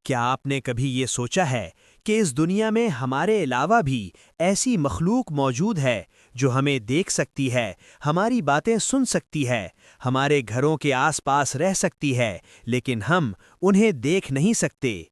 کیا آپ نے کبھی یہ سوچا ہے کہ اس دنیا میں ہمارے علاوہ بھی ایسی مخلوق موجود ہے جو ہمیں دیکھ سکتی ہے، ہماری باتیں سن سکتی ہے، ہمارے گھروں کے آس پاس رہ سکتی ہے، لیکن ہم انہیں دیکھ نہیں سکتے؟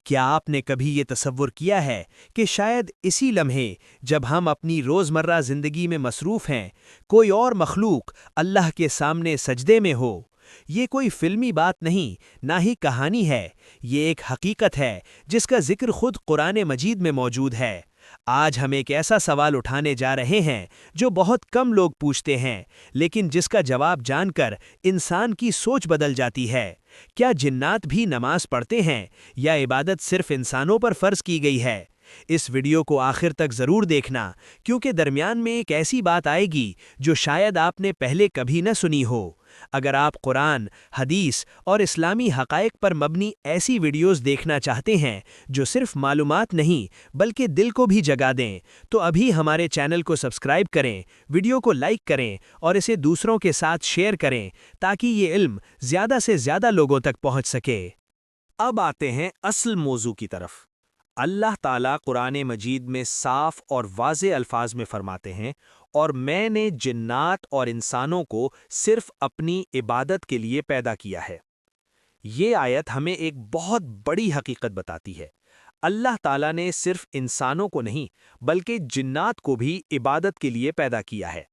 کیا آپ نے کبھی یہ تصور کیا ہے کہ شاید اسی لمحے جب ہم اپنی روزمرہ زندگی میں مصروف ہیں، کوئی اور مخلوق اللہ کے سامنے سجدے میں ہو؟ یہ کوئی فلمی بات نہیں، نہ ہی کہانی ہے، یہ ایک حقیقت ہے جس کا ذکر خود قرآن مجید میں موجود ہے۔ آج ہم ایک ایسا سوال اٹھانے جا رہے ہیں جو بہت کم لوگ پوچھتے ہیں، لیکن جس کا جواب جان کر انسان کی سوچ بدل جاتی ہے۔ کیا جنات بھی نماز پڑھتے ہیں یا عبادت صرف انسانوں پر فرض کی گئی ہے؟ اس ویڈیو کو آخر تک ضرور دیکھنا، کیونکہ درمیان میں ایک ایسی بات آئے گی جو شاید آپ نے پہلے کبھی نہ سنی ہو۔ اگر آپ قرآن، حدیث اور اسلامی حقائق پر مبنی ایسی ویڈیوز دیکھنا چاہتے ہیں جو صرف معلومات نہیں بلکہ دل کو بھی جگا دیں، تو ابھی ہمارے چینل کو سبسکرائب کریں، ویڈیو کو لائک کریں اور اسے دوسروں کے ساتھ شیئر کریں تاکہ یہ علم زیادہ سے زیادہ لوگوں تک پہنچ سکے۔ اب آتے ہیں اصل موضوع کی طرف۔ اللہ تعالیٰ قرآن مجید میں صاف اور واضح الفاظ میں فرماتے ہیں، اور میں نے جنات اور انسانوں کو صرف اپنی عبادت کے لیے پیدا کیا ہے۔ یہ آیت ہمیں ایک بہت بڑی حقیقت بتاتی ہے۔ اللہ تعالیٰ نے صرف انسانوں کو نہیں بلکہ جنات کو بھی عبادت کے لیے پیدا کیا ہے،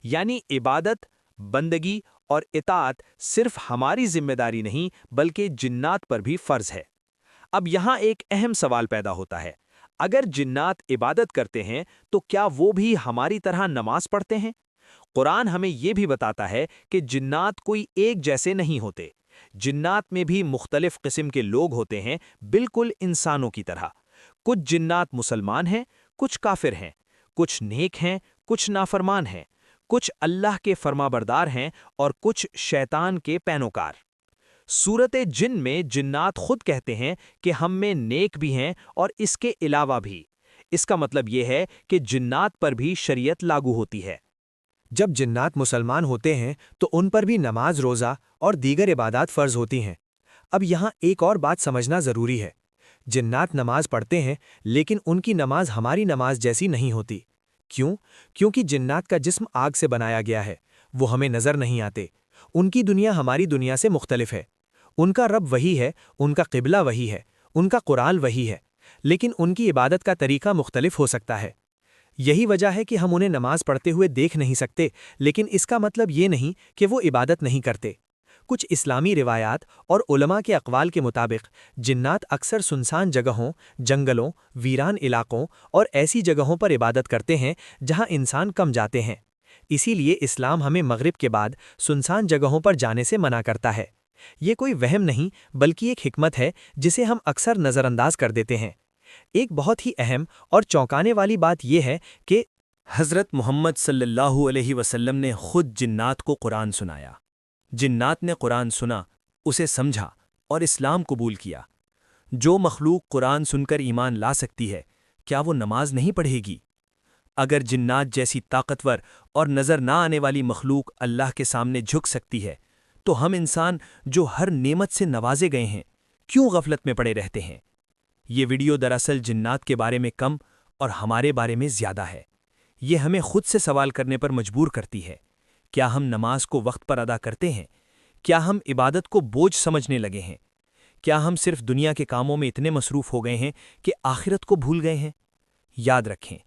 یعنی عبادت، بندگی اور اطاعت صرف ہماری ذمہ داری نہیں بلکہ جنات پر بھی فرض ہے۔ اب یہاں ایک اہم سوال پیدا ہوتا ہے، اگر جنات عبادت کرتے ہیں تو کیا وہ بھی ہماری طرح نماز پڑھتے ہیں؟ قرآن ہمیں یہ بھی بتاتا ہے کہ جنات کوئی ایک جیسے نہیں ہوتے۔ جنات میں بھی مختلف قسم کے لوگ ہوتے ہیں، بالکل انسانوں کی طرح۔ کچھ جنات مسلمان ہیں، کچھ کافر ہیں، کچھ نیک ہیں، کچھ نافرمان ہیں، کچھ اللہ کے فرمانبردار ہیں اور کچھ شیطان کے پیروکار۔ سورۃ جن میں جنات خود کہتے ہیں کہ ہم میں نیک بھی ہیں اور اس کے علاوہ بھی۔ اس کا مطلب یہ ہے کہ جنات پر بھی شریعت لاگو ہوتی ہے۔ جب جنات مسلمان ہوتے ہیں تو ان پر بھی نماز، روزہ اور دیگر عبادات فرض ہوتی ہیں۔ اب یہاں ایک اور بات سمجھنا ضروری ہے۔ جنات نماز پڑھتے ہیں لیکن ان کی نماز ہماری نماز جیسی نہیں ہوتی۔ کیوں؟ کیونکہ جنات کا جسم آگ سے بنایا گیا ہے، وہ ہمیں نظر نہیں آتے۔ ان کی دنیا ہماری دنیا سے مختلف ہے۔ ان کا رب وہی ہے، ان کا قبلہ وہی ہے، ان کا قرآن وہی ہے، لیکن ان کی عبادت کا طریقہ مختلف ہو سکتا ہے۔ یہی وجہ ہے کہ ہم انہیں نماز پڑھتے ہوئے دیکھ نہیں سکتے، لیکن اس کا مطلب یہ نہیں کہ وہ عبادت نہیں کرتے۔ کچھ اسلامی روایات اور علماء کے اقوال کے مطابق جنات اکثر سنسان جگہوں، جنگلوں، ویران علاقوں اور ایسی جگہوں پر عبادت کرتے ہیں جہاں انسان کم جاتے ہیں۔ اسی لیے اسلام ہمیں مغرب کے بعد سنسان جگہوں پر جانے سے منع کرتا ہے۔ یہ کوئی وہم نہیں بلکہ ایک حکمت ہے جسے ہم اکثر نظر انداز کر دیتے ہیں۔ ایک بہت ہی اہم اور چونکانے والی بات یہ ہے کہ حضرت محمد صلی اللہ علیہ وسلم نے خود جنات کو قرآن سنایا۔ جنات نے قرآن سنا، اسے سمجھا اور اسلام قبول کیا۔ جو مخلوق قرآن سن کر ایمان لا سکتی ہے، کیا وہ نماز نہیں پڑھے گی؟ اگر جنات جیسی طاقتور اور نظر نہ آنے والی مخلوق اللہ کے سامنے جھک سکتی ہے، تو ہم انسان جو ہر نعمت سے نوازے گئے ہیں، کیوں غفلت میں پڑے رہتے ہیں؟ یہ ویڈیو دراصل جنات کے بارے میں کم اور ہمارے بارے میں زیادہ ہے۔ یہ ہمیں خود سے سوال کرنے پر مجبور کرتی ہے۔ کیا ہم نماز کو وقت پر ادا کرتے ہیں؟ کیا ہم عبادت کو بوجھ سمجھنے لگے ہیں؟ کیا ہم صرف دنیا کے کاموں میں اتنے مصروف ہو گئے ہیں کہ آخرت کو بھول گئے ہیں؟ یاد رکھیں،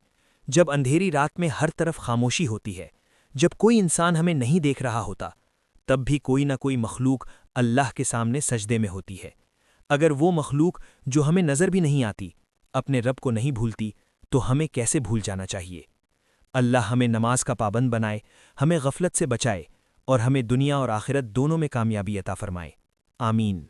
جب اندھیری رات میں ہر طرف خاموشی ہوتی ہے، جب کوئی انسان ہمیں نہیں دیکھ رہا ہوتا، تب بھی کوئی نہ کوئی مخلوق اللہ کے سامنے سجدے میں ہوتی ہے۔ اگر وہ مخلوق جو ہمیں نظر بھی نہیں آتی اپنے رب کو نہیں بھولتی، تو ہمیں کیسے بھول جانا چاہیے؟ اللہ ہمیں نماز کا پابند بنائے، ہمیں غفلت سے بچائے اور ہمیں دنیا اور آخرت دونوں میں کامیابی عطا فرمائے۔ آمین۔